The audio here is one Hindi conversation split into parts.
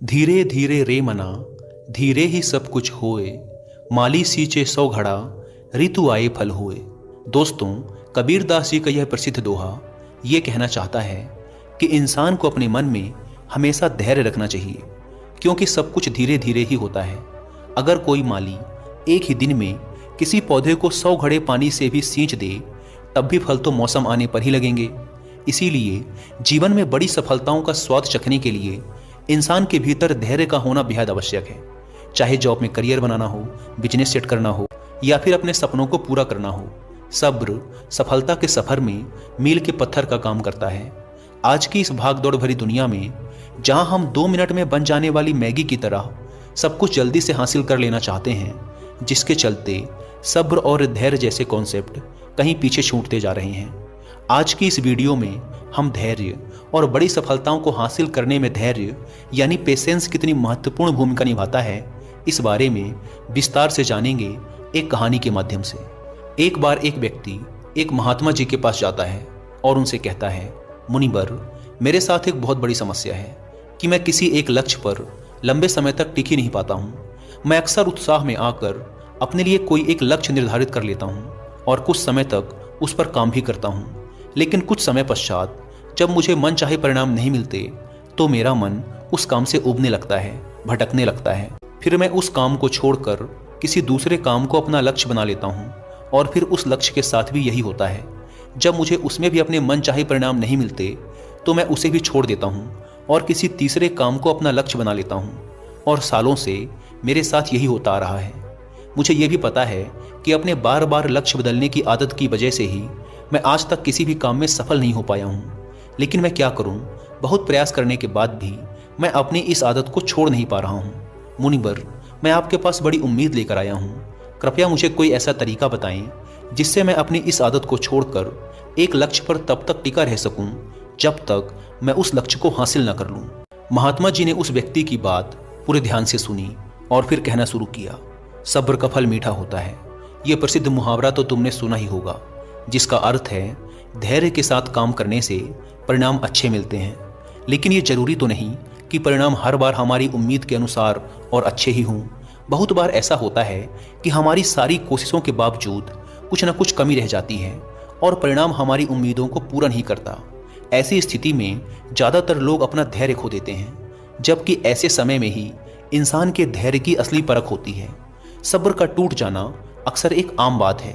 धीरे धीरे रे मना, धीरे ही सब कुछ होए, माली सींचे सौ घड़ा, ऋतु आए फल हुए। दोस्तों, कबीरदास जी का यह प्रसिद्ध दोहा ये कहना चाहता है कि इंसान को अपने मन में हमेशा धैर्य रखना चाहिए, क्योंकि सब कुछ धीरे धीरे ही होता है। अगर कोई माली एक ही दिन में किसी पौधे को 100 घड़े पानी से भी सींच दे, तब भी फल तो मौसम आने पर ही लगेंगे। इसीलिए जीवन में बड़ी सफलताओं का स्वाद चखने के लिए इंसान के भीतर धैर्य का होना बेहद आवश्यक है। चाहे जॉब में करियर बनाना हो, बिजनेस सेट करना हो या फिर अपने सपनों को पूरा करना हो, सब्र सफलता के सफर में मील के पत्थर का काम करता है। आज की इस भागदौड़ भरी दुनिया में जहां हम 2 मिनट में बन जाने वाली मैगी की तरह सब कुछ जल्दी से हासिल कर लेना चाहते हैं, जिसके चलते सब्र और धैर्य जैसे कॉन्सेप्ट कहीं पीछे छूटते जा रहे हैं। आज की इस वीडियो में हम धैर्य और बड़ी सफलताओं को हासिल करने में धैर्य यानी पेशेंस कितनी महत्वपूर्ण भूमिका निभाता है, इस बारे में विस्तार से जानेंगे एक कहानी के माध्यम से। एक बार एक व्यक्ति एक महात्मा जी के पास जाता है और उनसे कहता है, मुनिवर, मेरे साथ एक बहुत बड़ी समस्या है कि मैं किसी एक लक्ष्य पर लंबे समय तक टिक ही नहीं पाता हूँ। मैं अक्सर उत्साह में आकर अपने लिए कोई एक लक्ष्य निर्धारित कर लेता हूँ और कुछ समय तक उस पर काम भी करता हूँ, लेकिन कुछ समय पश्चात जब मुझे मनचाहे परिणाम नहीं मिलते तो मेरा मन उस काम से उबने लगता है, भटकने लगता है। फिर मैं उस काम को छोड़कर किसी दूसरे काम को अपना लक्ष्य बना लेता हूँ और फिर उस लक्ष्य के साथ भी यही होता है। जब मुझे उसमें भी अपने मनचाहे परिणाम नहीं मिलते तो मैं उसे भी छोड़ देता हूँ और किसी तीसरे काम को अपना लक्ष्य बना लेता हूँ, और सालों से मेरे साथ यही होता आ रहा है। मुझे ये भी पता है कि अपने बार बार लक्ष्य बदलने की आदत की वजह से ही मैं आज तक किसी भी काम में सफल नहीं हो पाया हूँ। लेकिन मैं क्या करूँ, बहुत प्रयास करने के बाद भी मैं अपनी इस आदत को छोड़ नहीं पा रहा हूँ। मुनिवर, मैं आपके पास बड़ी उम्मीद लेकर आया हूँ। कृपया मुझे कोई ऐसा तरीका बताएं जिससे मैं अपनी इस आदत को छोड़कर एक लक्ष्य पर तब तक टिका रह सकूं जब तक मैं उस लक्ष्य को हासिल न कर लूं। महात्मा जी ने उस व्यक्ति की बात पूरे ध्यान से सुनी और फिर कहना शुरू किया, सब्र का फल मीठा होता है। यह प्रसिद्ध मुहावरा तो तुमने सुना ही होगा, जिसका अर्थ है धैर्य के साथ काम करने से परिणाम अच्छे मिलते हैं। लेकिन ये जरूरी तो नहीं कि परिणाम हर बार हमारी उम्मीद के अनुसार और अच्छे ही हों। बहुत बार ऐसा होता है कि हमारी सारी कोशिशों के बावजूद कुछ न कुछ कमी रह जाती है और परिणाम हमारी उम्मीदों को पूरा नहीं करता। ऐसी स्थिति में ज़्यादातर लोग अपना धैर्य खो देते हैं, जबकि ऐसे समय में ही इंसान के धैर्य की असली परख होती है। सब्र का टूट जाना अक्सर एक आम बात है,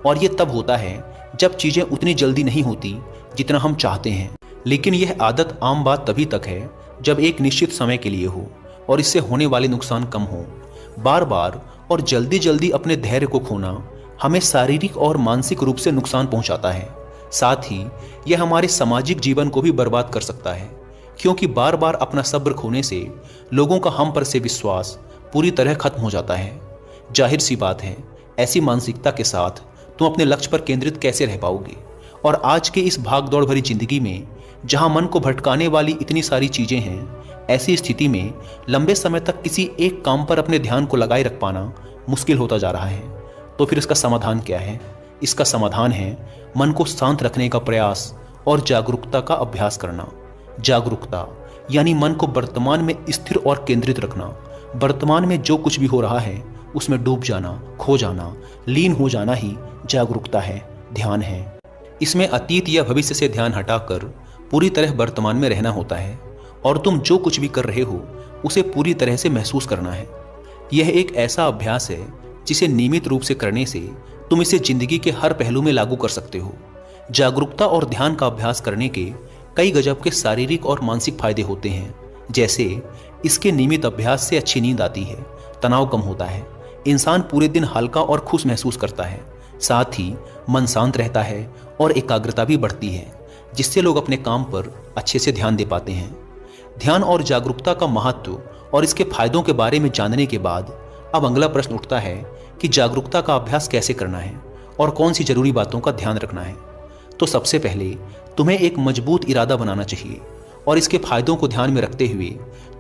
और ये तब होता है जब चीज़ें उतनी जल्दी नहीं होती जितना हम चाहते हैं। लेकिन यह आदत आम बात तभी तक है जब एक निश्चित समय के लिए हो और इससे होने वाले नुकसान कम हो। बार बार और जल्दी जल्दी अपने धैर्य को खोना हमें शारीरिक और मानसिक रूप से नुकसान पहुंचाता है। साथ ही यह हमारे सामाजिक जीवन को भी बर्बाद कर सकता है, क्योंकि बार बार अपना सब्र खोने से लोगों का हम पर से विश्वास पूरी तरह खत्म हो जाता है। जाहिर सी बात है, ऐसी मानसिकता के साथ तुम अपने लक्ष्य पर केंद्रित कैसे रह पाओगे। और आज के इस भागदौड़ भरी जिंदगी में जहां मन को भटकाने वाली इतनी सारी चीजें हैं, ऐसी स्थिति में लंबे समय तक किसी एक काम पर अपने ध्यान को लगाए रख पाना मुश्किल होता जा रहा है। तो फिर इसका समाधान क्या है? इसका समाधान है मन को शांत रखने का प्रयास और जागरूकता का अभ्यास करना। जागरूकता यानी मन को वर्तमान में स्थिर और केंद्रित रखना। वर्तमान में जो कुछ भी हो रहा है उसमें डूब जाना, खो जाना, लीन हो जाना ही जागरूकता है, ध्यान है। इसमें अतीत या भविष्य से ध्यान हटाकर पूरी तरह वर्तमान में रहना होता है, और तुम जो कुछ भी कर रहे हो उसे पूरी तरह से महसूस करना है। यह एक ऐसा अभ्यास है जिसे नियमित रूप से करने से तुम इसे जिंदगी के हर पहलू में लागू कर सकते हो। जागरूकता और ध्यान का अभ्यास करने के कई गजब के शारीरिक और मानसिक फायदे होते हैं। जैसे इसके नियमित अभ्यास से अच्छी नींद आती है, तनाव कम होता है, इंसान पूरे दिन हल्का और खुश महसूस करता है, साथ ही मन शांत रहता है और एकाग्रता भी बढ़ती है, जिससे लोग अपने काम पर अच्छे से ध्यान दे पाते हैं। ध्यान और जागरूकता का महत्व और इसके फायदों के बारे में जानने के बाद अब अगला प्रश्न उठता है कि जागरूकता का अभ्यास कैसे करना है और कौन सी जरूरी बातों का ध्यान रखना है। तो सबसे पहले तुम्हें एक मजबूत इरादा बनाना चाहिए, और इसके फायदों को ध्यान में रखते हुए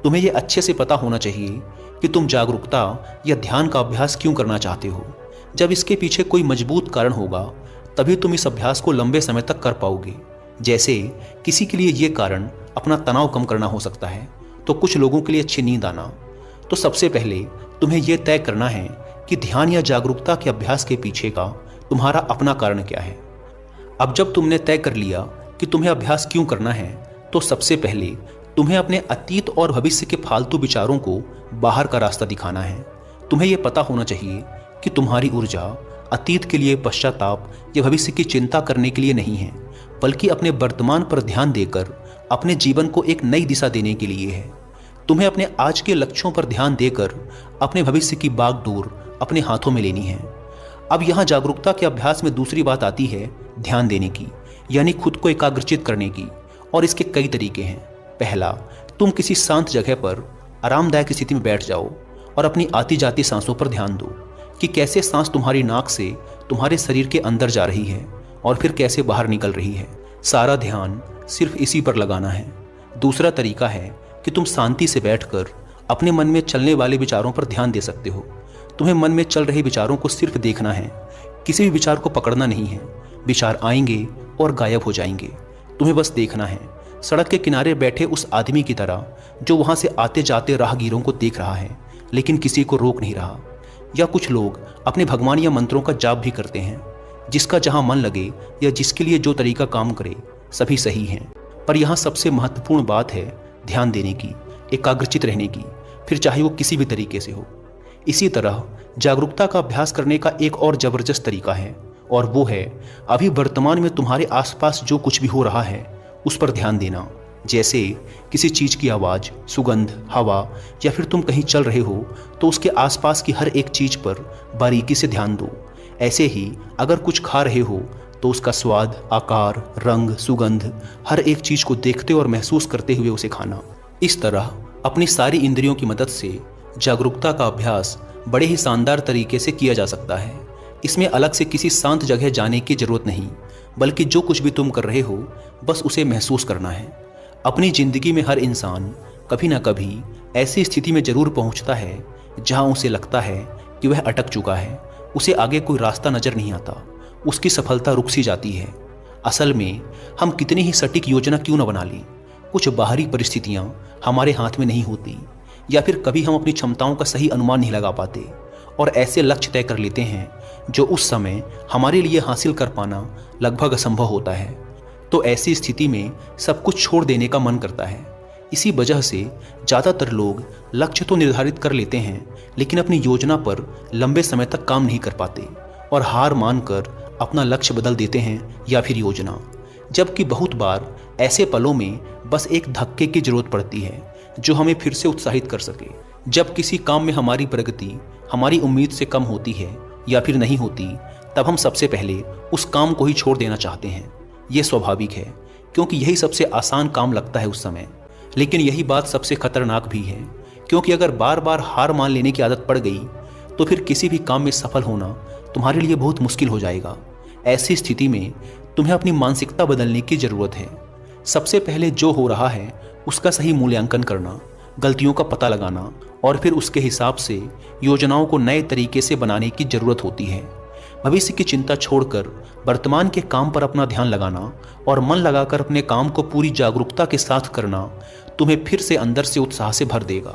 तुम्हें यह अच्छे से पता होना चाहिए कि तुम जागरूकता या ध्यान का अभ्यास क्यों करना चाहते हो। जब इसके पीछे कोई मजबूत कारण होगा तभी तुम इस अभ्यास को लंबे समय तक कर पाओगे। जैसे किसी के लिए ये कारण अपना तनाव कम करना हो सकता है, तो कुछ लोगों के लिए अच्छी नींद आना। तो सबसे पहले तुम्हें यह तय करना है कि ध्यान या जागरूकता के अभ्यास के पीछे का तुम्हारा अपना कारण क्या है। अब जब तुमने तय कर लिया कि तुम्हें अभ्यास क्यों करना है, तो सबसे पहले तुम्हें अपने अतीत और भविष्य के फालतू विचारों को बाहर का रास्ता दिखाना है। तुम्हें यह पता होना चाहिए कि तुम्हारी ऊर्जा अतीत के लिए पश्चाताप या भविष्य की चिंता करने के लिए नहीं है, बल्कि अपने वर्तमान पर ध्यान देकर अपने जीवन को एक नई दिशा देने के लिए है। तुम्हें अपने आज के लक्ष्यों पर ध्यान देकर अपने भविष्य की बागडोर अपने हाथों में लेनी है। अब यहाँ जागरूकता के अभ्यास में दूसरी बात आती है ध्यान देने की, यानी खुद को एकाग्रचित करने की। और इसके कई तरीके हैं। पहला, तुम किसी शांत जगह पर आरामदायक स्थिति में बैठ जाओ और अपनी आती जाती सांसों पर ध्यान दो कि कैसे सांस तुम्हारी नाक से तुम्हारे शरीर के अंदर जा रही है और फिर कैसे बाहर निकल रही है। सारा ध्यान सिर्फ इसी पर लगाना है। दूसरा तरीका है कि तुम शांति से बैठकर अपने मन में चलने वाले विचारों पर ध्यान दे सकते हो। तुम्हें मन में चल रहे विचारों को सिर्फ देखना है, किसी भी विचार को पकड़ना नहीं है। विचार आएंगे और गायब हो जाएंगे, तुम्हें बस देखना है। सड़क के किनारे बैठे उस आदमी की तरह जो वहां से आते जाते राहगीरों को देख रहा है लेकिन किसी को रोक नहीं रहा। या कुछ लोग अपने भगवान या मंत्रों का जाप भी करते हैं। जिसका जहां मन लगे या जिसके लिए जो तरीका काम करे, सभी सही हैं। पर यहाँ सबसे महत्वपूर्ण बात है ध्यान देने की, एकाग्रचित रहने की, फिर चाहे वो किसी भी तरीके से हो। इसी तरह जागरूकता का अभ्यास करने का एक और जबरदस्त तरीका है, और वो है अभी वर्तमान में तुम्हारे आसपास जो कुछ भी हो रहा है उस पर ध्यान देना। जैसे किसी चीज की आवाज, सुगंध, हवा, या फिर तुम कहीं चल रहे हो तो उसके आसपास की हर एक चीज पर बारीकी से ध्यान दो। ऐसे ही अगर कुछ खा रहे हो तो उसका स्वाद, आकार, रंग, सुगंध, हर एक चीज को देखते और महसूस करते हुए उसे खाना। इस तरह अपनी सारी इंद्रियों की मदद से जागरूकता का अभ्यास बड़े ही शानदार तरीके से किया जा सकता है। इसमें अलग से किसी शांत जगह जाने की जरूरत नहीं, बल्कि जो कुछ भी तुम कर रहे हो बस उसे महसूस करना है। अपनी जिंदगी में हर इंसान कभी ना कभी ऐसी स्थिति में जरूर पहुंचता है जहां उसे लगता है कि वह अटक चुका है, उसे आगे कोई रास्ता नजर नहीं आता, उसकी सफलता रुक सी जाती है। असल में हम कितनी ही सटीक योजना क्यों न बना लें, कुछ बाहरी परिस्थितियां हमारे हाथ में नहीं होती, या फिर कभी हम अपनी क्षमताओं का सही अनुमान नहीं लगा पाते और ऐसे लक्ष्य तय कर लेते हैं जो उस समय हमारे लिए हासिल कर पाना लगभग असंभव होता है। तो ऐसी स्थिति में सब कुछ छोड़ देने का मन करता है। इसी वजह से ज़्यादातर लोग लक्ष्य तो निर्धारित कर लेते हैं लेकिन अपनी योजना पर लंबे समय तक काम नहीं कर पाते और हार मानकर अपना लक्ष्य बदल देते हैं या फिर योजना। जबकि बहुत बार ऐसे पलों में बस एक धक्के की जरूरत पड़ती है जो हमें फिर से उत्साहित कर सके। जब किसी काम में हमारी प्रगति हमारी उम्मीद से कम होती है या फिर नहीं होती, तब हम सबसे पहले उस काम को ही छोड़ देना चाहते हैं। ये स्वाभाविक है क्योंकि यही सबसे आसान काम लगता है उस समय। लेकिन यही बात सबसे खतरनाक भी है, क्योंकि अगर बार बार हार मान लेने की आदत पड़ गई तो फिर किसी भी काम में सफल होना तुम्हारे लिए बहुत मुश्किल हो जाएगा। ऐसी स्थिति में तुम्हें अपनी मानसिकता बदलने की जरूरत है। सबसे पहले जो हो रहा है उसका सही मूल्यांकन करना, गलतियों का पता लगाना और फिर उसके हिसाब से योजनाओं को नए तरीके से बनाने की जरूरत होती है। भविष्य की चिंता छोड़कर वर्तमान के काम पर अपना ध्यान लगाना और मन लगाकर अपने काम को पूरी जागरूकता के साथ करना तुम्हें फिर से अंदर से उत्साह से भर देगा।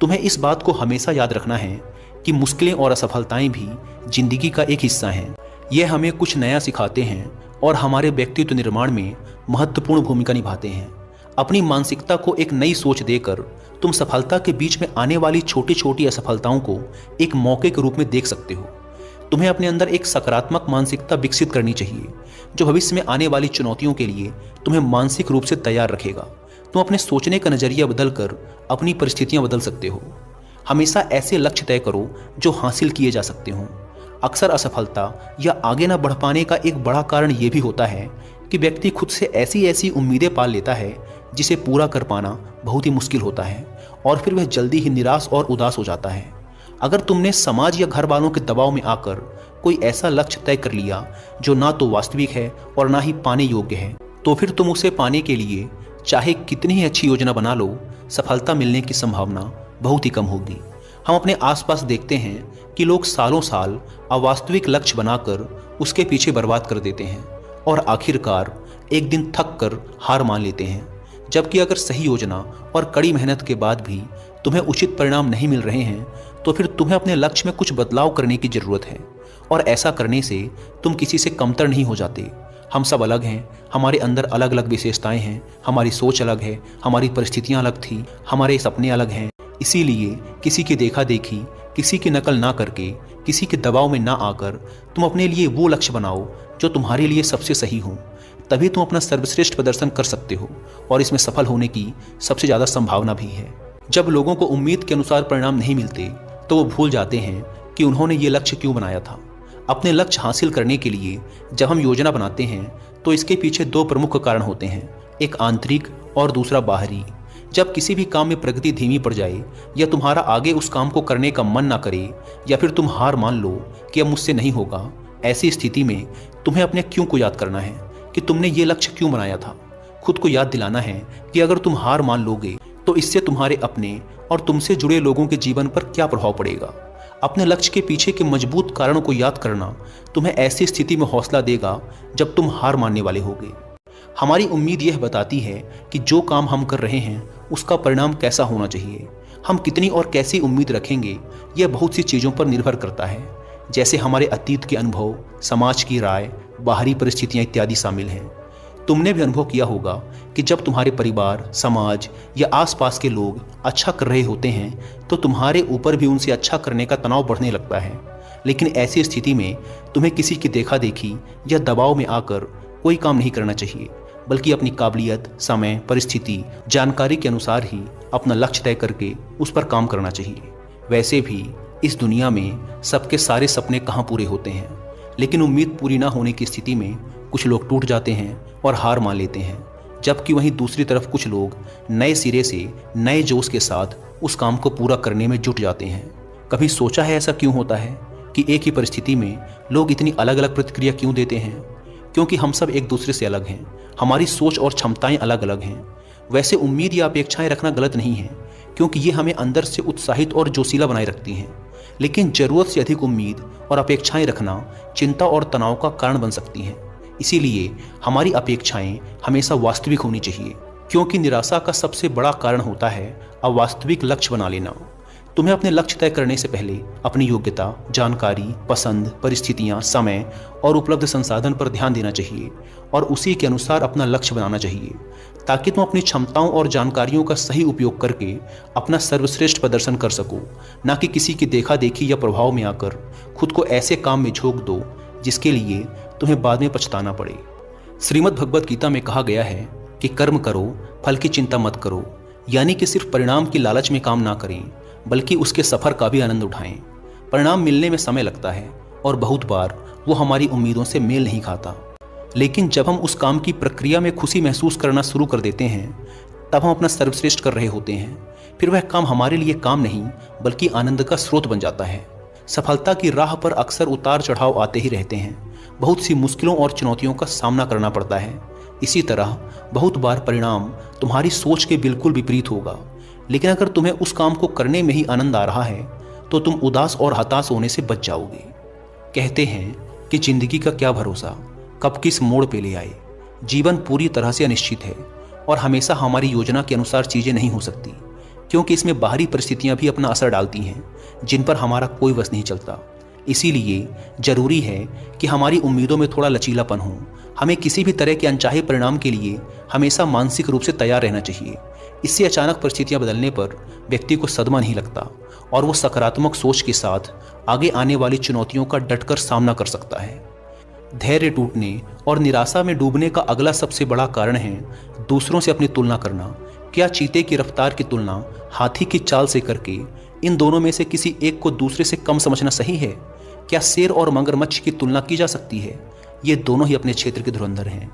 तुम्हें इस बात को हमेशा याद रखना है कि मुश्किलें और असफलताएं भी जिंदगी का एक हिस्सा हैं। ये हमें कुछ नया सिखाते हैं और हमारे व्यक्तित्व निर्माण में महत्वपूर्ण भूमिका निभाते हैं। अपनी मानसिकता को एक नई सोच देकर तुम सफलता के बीच में आने वाली छोटी छोटी असफलताओं को एक मौके के रूप में देख सकते हो। तुम्हें अपने अंदर एक सकारात्मक मानसिकता विकसित करनी चाहिए जो भविष्य में आने वाली चुनौतियों के लिए तुम्हें मानसिक रूप से तैयार रखेगा। तुम अपने सोचने का नजरिया बदलकर अपनी परिस्थितियां बदल सकते हो। हमेशा ऐसे लक्ष्य तय करो जो हासिल किए जा सकते हों। अक्सर असफलता या आगे न बढ़ पाने का एक बड़ा कारण यह भी होता है कि व्यक्ति खुद से ऐसी ऐसी उम्मीदें पाल लेता है जिसे पूरा कर पाना बहुत ही मुश्किल होता है और फिर वह जल्दी ही निराश और उदास हो जाता है। अगर तुमने समाज या घर वालों के दबाव में आकर कोई ऐसा लक्ष्य तय कर लिया जो ना तो वास्तविक है और ना ही पाने योग्य है, तो फिर तुम उसे पाने के लिए चाहे कितनी ही अच्छी योजना बना लो, सफलता मिलने की संभावना बहुत ही कम होगी। हम अपने आसपास देखते हैं कि लोग सालों साल अवास्तविक लक्ष्य बनाकर उसके पीछे बर्बाद कर देते हैं और आखिरकार एक दिन थक कर हार मान लेते हैं। जबकि अगर सही योजना और कड़ी मेहनत के बाद भी तुम्हें उचित परिणाम नहीं मिल रहे हैं तो फिर तुम्हें अपने लक्ष्य में कुछ बदलाव करने की जरूरत है। और ऐसा करने से तुम किसी से कमतर नहीं हो जाते। हम सब अलग हैं, हमारे अंदर अलग अलग विशेषताएं हैं, हमारी सोच अलग है, हमारी परिस्थितियां अलग थी, हमारे सपने अलग हैं। इसीलिए किसी की देखा देखी, किसी की नकल ना करके, किसी के दबाव में ना आकर तुम अपने लिए वो लक्ष्य बनाओ जो तुम्हारे लिए सबसे सही हो। तभी तुम अपना सर्वश्रेष्ठ प्रदर्शन कर सकते हो और इसमें सफल होने की सबसे ज़्यादा संभावना भी है। जब लोगों को उम्मीद के अनुसार परिणाम नहीं मिलते तो वो भूल जाते हैं कि उन्होंने ये लक्ष्य क्यों बनाया था। अपने लक्ष्य हासिल करने के लिए जब हम योजना बनाते हैं तो इसके पीछे दो प्रमुख कारण होते हैं, एक आंतरिक और दूसरा बाहरी। जब किसी भी काम में प्रगति धीमी पड़ जाए या तुम्हारा आगे उस काम को करने का मन ना करे या फिर तुम हार मान लो कि अब मुझसे नहीं होगा, ऐसी स्थिति में तुम्हें अपने क्यों को याद करना है कि तुमने ये लक्ष्य क्यों बनाया था। खुद को याद दिलाना है कि अगर तुम हार मान लोगे तो इससे तुम्हारे अपने और तुमसे जुड़े लोगों के जीवन पर क्या प्रभाव पड़ेगा। अपने लक्ष्य के पीछे के मजबूत कारणों को याद करना तुम्हें ऐसी स्थिति में हौसला देगा जब तुम हार मानने वाले होगे। हमारी उम्मीद यह बताती है कि जो काम हम कर रहे हैं उसका परिणाम कैसा होना चाहिए। हम कितनी और कैसी उम्मीद रखेंगे यह बहुत सी चीज़ों पर निर्भर करता है, जैसे हमारे अतीत के अनुभव, समाज की राय, बाहरी परिस्थितियां इत्यादि शामिल हैं। तुमने भी अनुभव किया होगा कि जब तुम्हारे परिवार, समाज या आसपास के लोग अच्छा कर रहे होते हैं तो तुम्हारे ऊपर भी उनसे अच्छा करने का तनाव बढ़ने लगता है। लेकिन ऐसी स्थिति में तुम्हें किसी की देखा देखी या दबाव में आकर कोई काम नहीं करना चाहिए, बल्कि अपनी काबिलियत, समय, परिस्थिति, जानकारी के अनुसार ही अपना लक्ष्य तय करके उस पर काम करना चाहिए। वैसे भी इस दुनिया में सबके सारे सपने कहाँ पूरे होते हैं, लेकिन उम्मीद पूरी ना होने की स्थिति में कुछ लोग टूट जाते हैं और हार मान लेते हैं, जबकि वहीं दूसरी तरफ कुछ लोग नए सिरे से, नए जोश के साथ उस काम को पूरा करने में जुट जाते हैं। कभी सोचा है ऐसा क्यों होता है कि एक ही परिस्थिति में लोग इतनी अलग अलग प्रतिक्रिया क्यों देते हैं? क्योंकि हम सब एक दूसरे से अलग हैं, हमारी सोच और क्षमताएं अलग अलग हैं। वैसे उम्मीद या अपेक्षाएं रखना गलत नहीं है, क्योंकि ये हमें अंदर से उत्साहित और जोशीला बनाए रखती हैं। लेकिन जरूरत से अधिक उम्मीद और अपेक्षाएं रखना चिंता और तनाव का कारण बन सकती हैं। इसीलिए हमारी अपेक्षाएं हमेशा वास्तविक होनी चाहिए, क्योंकि निराशा का सबसे बड़ा कारण होता है अवास्तविक लक्ष्य बना लेना। तुम्हें अपने लक्ष्य तय करने से पहले अपनी योग्यता, जानकारी, पसंद, परिस्थितियां, समय और उपलब्ध संसाधन पर ध्यान देना चाहिए और उसी के अनुसार अपना लक्ष्य बनाना चाहिए, ताकि तुम अपनी क्षमताओं और जानकारियों का सही उपयोग करके अपना सर्वश्रेष्ठ प्रदर्शन कर सको, ना कि किसी की देखा देखी या प्रभाव में आकर खुद को ऐसे काम में झोंक दो जिसके लिए तुम्हें बाद में पछताना पड़े। श्रीमद् भगवत गीता में कहा गया है कि कर्म करो, फल की चिंता मत करो, यानी कि सिर्फ परिणाम की लालच में काम ना करें, बल्कि उसके सफर का भी आनंद उठाएं। परिणाम मिलने में समय लगता है और बहुत बार वो हमारी उम्मीदों से मेल नहीं खाता, लेकिन जब हम उस काम की प्रक्रिया में खुशी महसूस करना शुरू कर देते हैं तब हम अपना सर्वश्रेष्ठ कर रहे होते हैं। फिर वह काम हमारे लिए काम नहीं बल्कि आनंद का स्रोत बन जाता है। सफलता की राह पर अक्सर उतार चढ़ाव आते ही रहते हैं, बहुत सी मुश्किलों और चुनौतियों का सामना करना पड़ता है। इसी तरह बहुत बार परिणाम तुम्हारी सोच के बिल्कुल विपरीत होगा, लेकिन अगर तुम्हें उस काम को करने में ही आनंद आ रहा है तो तुम उदास और हताश होने से बच जाओगे। कहते हैं कि जिंदगी का क्या भरोसा कब किस मोड़ पे ले आए। जीवन पूरी तरह से अनिश्चित है और हमेशा हमारी योजना के अनुसार चीज़ें नहीं हो सकती, क्योंकि इसमें बाहरी परिस्थितियां भी अपना असर डालती हैं जिन पर हमारा कोई वश नहीं चलता। इसीलिए जरूरी है कि हमारी उम्मीदों में थोड़ा लचीलापन हो। हमें किसी भी तरह के अनचाहे परिणाम के लिए हमेशा मानसिक रूप से तैयार रहना चाहिए। इससे अचानक परिस्थितियां बदलने पर व्यक्ति को सदमा नहीं लगता और वो सकारात्मक सोच के साथ आगे आने वाली चुनौतियों का डटकर सामना कर सकता है। धैर्य टूटने और निराशा में डूबने का अगला सबसे बड़ा कारण है दूसरों से अपनी तुलना करना। क्या चीते की रफ्तार की तुलना हाथी की चाल से करके इन दोनों में से किसी एक को दूसरे से कम समझना सही है? क्या शेर और मगरमच्छ की तुलना की जा सकती है? ये दोनों ही अपने क्षेत्र के धुरंधर हैं।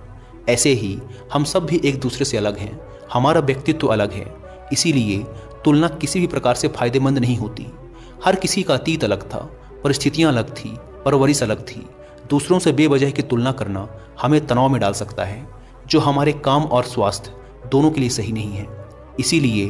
ऐसे ही हम सब भी एक दूसरे से अलग हैं, हमारा व्यक्तित्व अलग है। इसीलिए तुलना किसी भी प्रकार से फायदेमंद नहीं होती। हर किसी का अतीत अलग था, परिस्थितियां अलग थी, परवरिश अलग थी। दूसरों से बेवजह की तुलना करना हमें तनाव में डाल सकता है, जो हमारे काम और स्वास्थ्य दोनों के लिए सही नहीं है। इसीलिए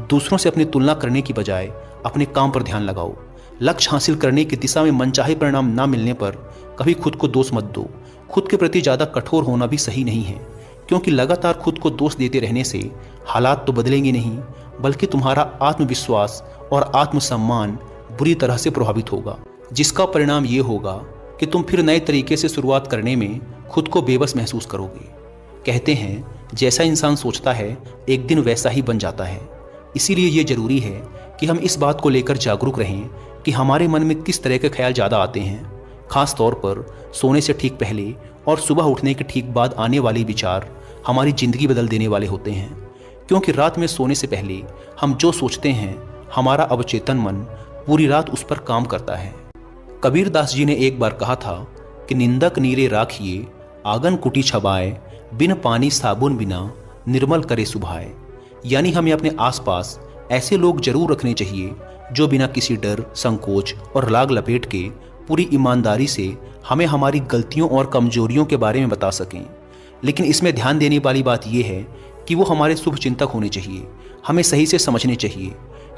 दूसरों से अपनी तुलना करने की बजाय अपने काम पर ध्यान लगाओ। लक्ष्य हासिल करने की दिशा में मनचाहे परिणाम ना मिलने पर कभी खुद को दोष मत दो। खुद के प्रति ज़्यादा कठोर होना भी सही नहीं है, क्योंकि लगातार खुद को दोष देते रहने से हालात तो बदलेंगे नहीं, बल्कि तुम्हारा आत्मविश्वास और आत्मसम्मान बुरी तरह से प्रभावित होगा, जिसका परिणाम ये होगा कि तुम फिर नए तरीके से शुरुआत करने में खुद को बेबस महसूस करोगे। कहते हैं जैसा इंसान सोचता है एक दिन वैसा ही बन जाता है। इसीलिए ये जरूरी है कि हम इस बात को लेकर जागरूक रहें कि हमारे मन में किस तरह के ख्याल ज़्यादा आते हैं। खास तौर पर सोने से ठीक पहले और सुबह उठने के ठीक बाद आने वाले विचार हमारी ज़िंदगी बदल देने वाले होते हैं, क्योंकि रात में सोने से पहले हम जो सोचते हैं हमारा अवचेतन मन पूरी रात उस पर काम करता है। कबीर दास जी ने एक बार कहा था कि निंदक नीरे राखिए आंगन कुटी छबाए, बिन पानी साबुन बिना निर्मल करे सुभाए। यानी हमें अपने आसपास ऐसे लोग जरूर रखने चाहिए जो बिना किसी डर, संकोच और लाग लपेट के पूरी ईमानदारी से हमें हमारी गलतियों और कमजोरियों के बारे में बता सकें। लेकिन इसमें ध्यान देने वाली बात यह है कि वो हमारे शुभ चिंतक होने चाहिए, हमें सही से समझने चाहिए,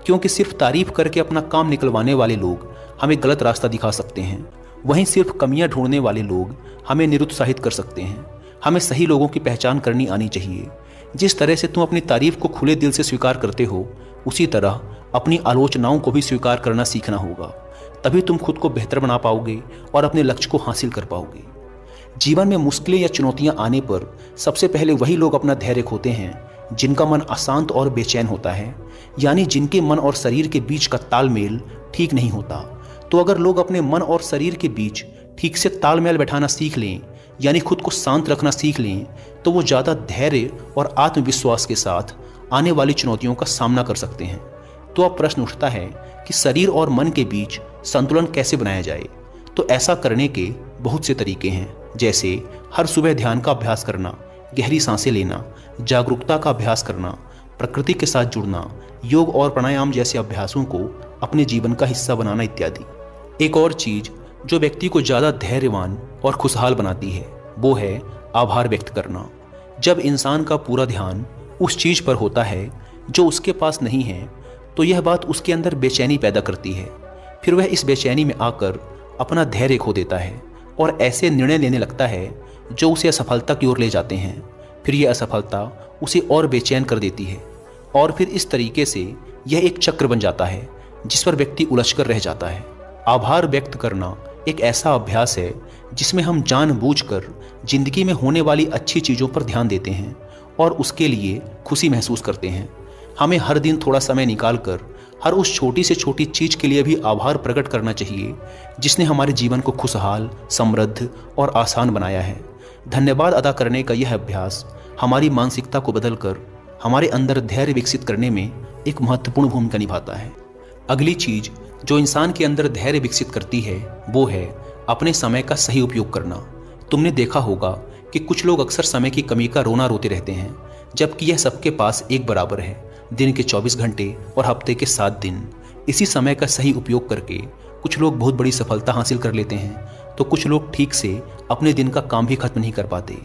क्योंकि सिर्फ तारीफ करके अपना काम निकलवाने वाले लोग हमें गलत रास्ता दिखा सकते हैं। वहीं सिर्फ कमियां ढूंढने वाले लोग हमें निरुत्साहित कर सकते हैं। हमें सही लोगों की पहचान करनी आनी चाहिए। जिस तरह से तुम अपनी तारीफ को खुले दिल से स्वीकार करते हो, उसी तरह अपनी आलोचनाओं को भी स्वीकार करना सीखना होगा। तभी तुम खुद को बेहतर बना पाओगे और अपने लक्ष्य को हासिल कर पाओगे। जीवन में मुश्किलें या चुनौतियां आने पर सबसे पहले वही लोग अपना धैर्य खोते हैं जिनका मन अशांत और बेचैन होता है, यानी जिनके मन और शरीर के बीच का तालमेल ठीक नहीं होता। तो अगर लोग अपने मन और शरीर के बीच ठीक से तालमेल बैठाना सीख लें, यानी खुद को शांत रखना सीख लें, तो वो ज़्यादा धैर्य और आत्मविश्वास के साथ आने वाली चुनौतियों का सामना कर सकते हैं। तो अब प्रश्न उठता है कि शरीर और मन के बीच संतुलन कैसे बनाया जाए। तो ऐसा करने के बहुत से तरीके हैं, जैसे हर सुबह ध्यान का अभ्यास करना, गहरी सांसें लेना, जागरूकता का अभ्यास करना, प्रकृति के साथ जुड़ना, योग और प्राणायाम जैसे अभ्यासों को अपने जीवन का हिस्सा बनाना इत्यादि। एक और चीज जो व्यक्ति को ज़्यादा धैर्यवान और खुशहाल बनाती है वो है आभार व्यक्त करना। जब इंसान का पूरा ध्यान उस चीज पर होता है जो उसके पास नहीं है, तो यह बात उसके अंदर बेचैनी पैदा करती है। फिर वह इस बेचैनी में आकर अपना धैर्य खो देता है और ऐसे निर्णय लेने लगता है जो उसे असफलता की ओर ले जाते हैं। फिर यह असफलता उसे और बेचैन कर देती है और फिर इस तरीके से यह एक चक्र बन जाता है जिस पर व्यक्ति उलझकर रह जाता है। आभार व्यक्त करना एक ऐसा अभ्यास है जिसमें हम जानबूझकर जिंदगी में होने वाली अच्छी चीज़ों पर ध्यान देते हैं और उसके लिए खुशी महसूस करते हैं। हमें हर दिन थोड़ा समय निकालकर हर उस छोटी से छोटी चीज़ के लिए भी आभार प्रकट करना चाहिए जिसने हमारे जीवन को खुशहाल, समृद्ध और आसान बनाया है। धन्यवाद अदा करने का यह अभ्यास हमारी मानसिकता को बदलकर हमारे अंदर धैर्य विकसित करने में एक महत्वपूर्ण भूमिका निभाता है। अगली चीज जो इंसान के अंदर धैर्य विकसित करती है वो है अपने समय का सही उपयोग करना। तुमने देखा होगा कि कुछ लोग अक्सर समय की कमी का रोना रोते रहते हैं, जबकि यह सबके पास एक बराबर है। दिन के 24 घंटे और हफ्ते के 7 दिन। इसी समय का सही उपयोग करके कुछ लोग बहुत बड़ी सफलता हासिल कर लेते हैं, तो कुछ लोग ठीक से अपने दिन का काम भी खत्म नहीं कर पाते।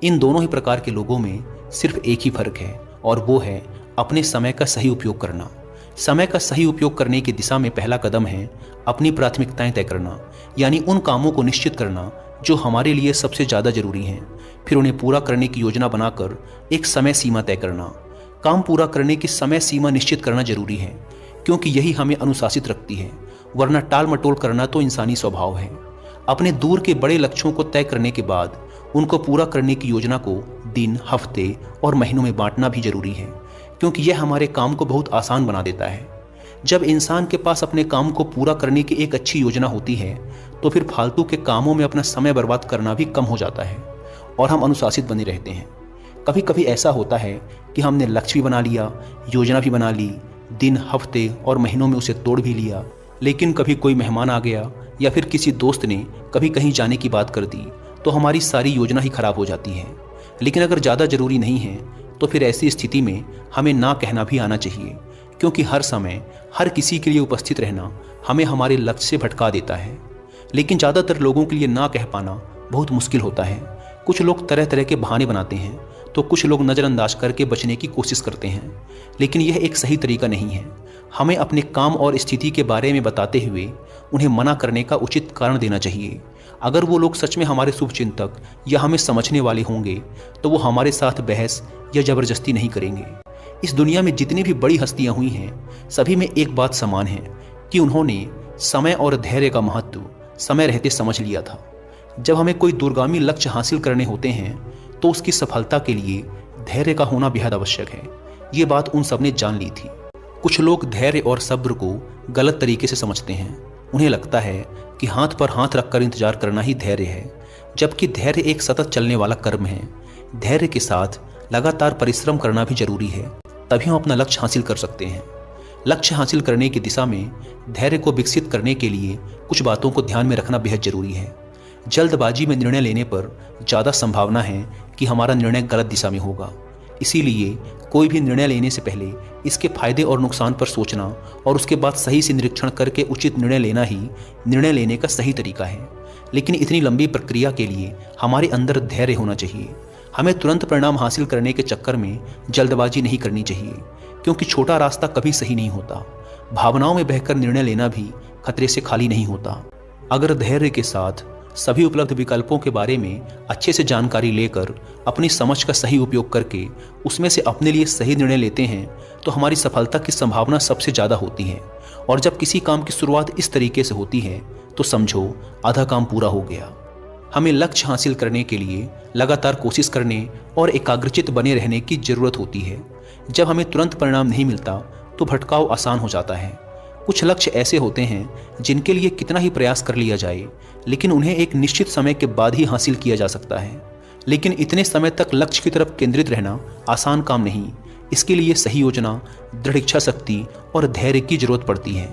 इन दोनों ही प्रकार के लोगों में सिर्फ एक ही फर्क है और वो है अपने समय का सही उपयोग करना। समय का सही उपयोग करने की दिशा में पहला कदम है अपनी प्राथमिकताएं तय करना, यानी उन कामों को निश्चित करना जो हमारे लिए सबसे ज़्यादा जरूरी हैं। फिर उन्हें पूरा करने की योजना बनाकर एक समय सीमा तय करना। काम पूरा करने की समय सीमा निश्चित करना जरूरी है, क्योंकि यही हमें अनुशासित रखती है, वरना टाल मटोल करना तो इंसानी स्वभाव है। अपने दूर के बड़े लक्ष्यों को तय करने के बाद उनको पूरा करने की योजना को दिन, हफ्ते और महीनों में बांटना भी जरूरी है, क्योंकि यह हमारे काम को बहुत आसान बना देता है। जब इंसान के पास अपने काम को पूरा करने की एक अच्छी योजना होती है, तो फिर फालतू के कामों में अपना समय बर्बाद करना भी कम हो जाता है और हम अनुशासित बने रहते हैं। कभी कभी ऐसा होता है कि हमने लक्ष्य भी बना लिया, योजना भी बना ली, दिन, हफ्ते और महीनों में उसे तोड़ भी लिया, लेकिन कभी कोई मेहमान आ गया या फिर किसी दोस्त ने कभी कहीं जाने की बात कर दी, तो हमारी सारी योजना ही खराब हो जाती है। लेकिन अगर ज़्यादा ज़रूरी नहीं है तो फिर ऐसी स्थिति में हमें ना कहना भी आना चाहिए, क्योंकि हर समय हर किसी के लिए उपस्थित रहना हमें हमारे लक्ष्य से भटका देता है। लेकिन ज़्यादातर लोगों के लिए ना कह पाना बहुत मुश्किल होता है। कुछ लोग तरह तरह के बहाने बनाते हैं, तो कुछ लोग नज़रअंदाज करके बचने की कोशिश करते हैं, लेकिन यह एक सही तरीका नहीं है। हमें अपने काम और स्थिति के बारे में बताते हुए उन्हें मना करने का उचित कारण देना चाहिए। अगर वो लोग सच में हमारे शुभचिंतक या हमें समझने वाले होंगे तो वो हमारे साथ बहस या जबरदस्ती नहीं करेंगे। इस दुनिया में जितनी भी बड़ी हस्तियां हुई हैं, सभी में एक बात समान है कि उन्होंने समय और धैर्य का महत्व समय रहते समझ लिया था। जब हमें कोई दूरगामी लक्ष्य हासिल करने होते हैं तो उसकी सफलता के लिए धैर्य का होना बेहद आवश्यक है। ये बात उन सब ने जान ली थी। कुछ लोग धैर्य और सब्र को गलत तरीके से समझते हैं। उन्हें लगता है कि हाथ पर हाथ रखकर इंतजार करना ही धैर्य है, जबकि धैर्य एक सतत चलने वाला कर्म है। धैर्य के साथ लगातार परिश्रम करना भी जरूरी है, तभी हम अपना लक्ष्य हासिल कर सकते हैं। लक्ष्य हासिल करने की दिशा में धैर्य को विकसित करने के लिए कुछ बातों को ध्यान में रखना बेहद जरूरी है। जल्दबाजी में निर्णय लेने पर ज़्यादा संभावना है कि हमारा निर्णय गलत दिशा में होगा। इसीलिए कोई भी निर्णय लेने से पहले इसके फायदे और नुकसान पर सोचना और उसके बाद सही से निरीक्षण करके उचित निर्णय लेना ही निर्णय लेने का सही तरीका है। लेकिन इतनी लंबी प्रक्रिया के लिए हमारे अंदर धैर्य होना चाहिए। हमें तुरंत परिणाम हासिल करने के चक्कर में जल्दबाजी नहीं करनी चाहिए, क्योंकि छोटा रास्ता कभी सही नहीं होता। भावनाओं में बहकर निर्णय लेना भी खतरे से खाली नहीं होता। अगर धैर्य के साथ सभी उपलब्ध विकल्पों के बारे में अच्छे से जानकारी लेकर अपनी समझ का सही उपयोग करके उसमें से अपने लिए सही निर्णय लेते हैं तो हमारी सफलता की संभावना सबसे ज़्यादा होती है। और जब किसी काम की शुरुआत इस तरीके से होती है तो समझो आधा काम पूरा हो गया। हमें लक्ष्य हासिल करने के लिए लगातार कोशिश करने और एकाग्रचित बने रहने की जरूरत होती है। जब हमें तुरंत परिणाम नहीं मिलता तो भटकाव आसान हो जाता है। कुछ लक्ष्य ऐसे होते हैं जिनके लिए कितना ही प्रयास कर लिया जाए, लेकिन उन्हें एक निश्चित समय के बाद ही हासिल किया जा सकता है। लेकिन इतने समय तक लक्ष्य की तरफ केंद्रित रहना आसान काम नहीं। इसके लिए सही योजना, दृढ़ इच्छा शक्ति और धैर्य की जरूरत पड़ती है।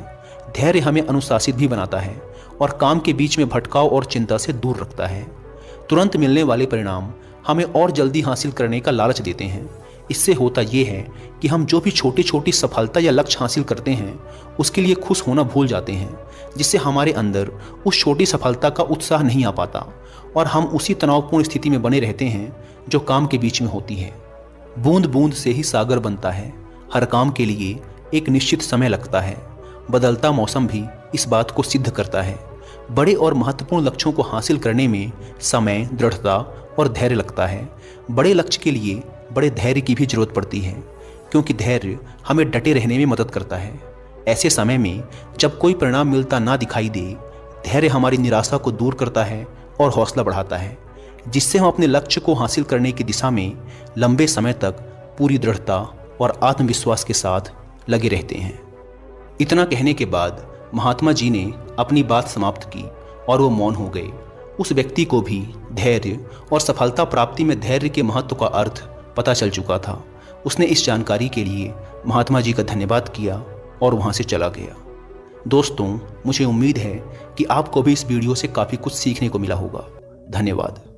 धैर्य हमें अनुशासित भी बनाता है और काम के बीच में भटकाव और चिंता से दूर रखता है। तुरंत मिलने वाले परिणाम हमें और जल्दी हासिल करने का लालच देते हैं। इससे होता यह है कि हम जो भी छोटी छोटी सफलता या लक्ष्य हासिल करते हैं उसके लिए खुश होना भूल जाते हैं, जिससे हमारे अंदर उस छोटी सफलता का उत्साह नहीं आ पाता और हम उसी तनावपूर्ण स्थिति में बने रहते हैं जो काम के बीच में होती है। बूंद बूंद से ही सागर बनता है। हर काम के लिए एक निश्चित समय लगता है। बदलता मौसम भी इस बात को सिद्ध करता है। बड़े और महत्वपूर्ण लक्ष्यों को हासिल करने में समय, दृढ़ता और धैर्य लगता है। बड़े लक्ष्य के लिए बड़े धैर्य की भी जरूरत पड़ती है, क्योंकि धैर्य हमें डटे रहने में मदद करता है। ऐसे समय में जब कोई परिणाम मिलता ना दिखाई दे, धैर्य हमारी निराशा को दूर करता है और हौसला बढ़ाता है, जिससे हम अपने लक्ष्य को हासिल करने की दिशा में लंबे समय तक पूरी दृढ़ता और आत्मविश्वास के साथ लगे रहते हैं। इतना कहने के बाद महात्मा जी ने अपनी बात समाप्त की और वो मौन हो गए। उस व्यक्ति को भी धैर्य और सफलता प्राप्ति में धैर्य के महत्व का अर्थ पता चल चुका था। उसने इस जानकारी के लिए महात्मा जी का धन्यवाद किया और वहाँ से चला गया। दोस्तों, मुझे उम्मीद है कि आपको भी इस वीडियो से काफ़ी कुछ सीखने को मिला होगा। धन्यवाद।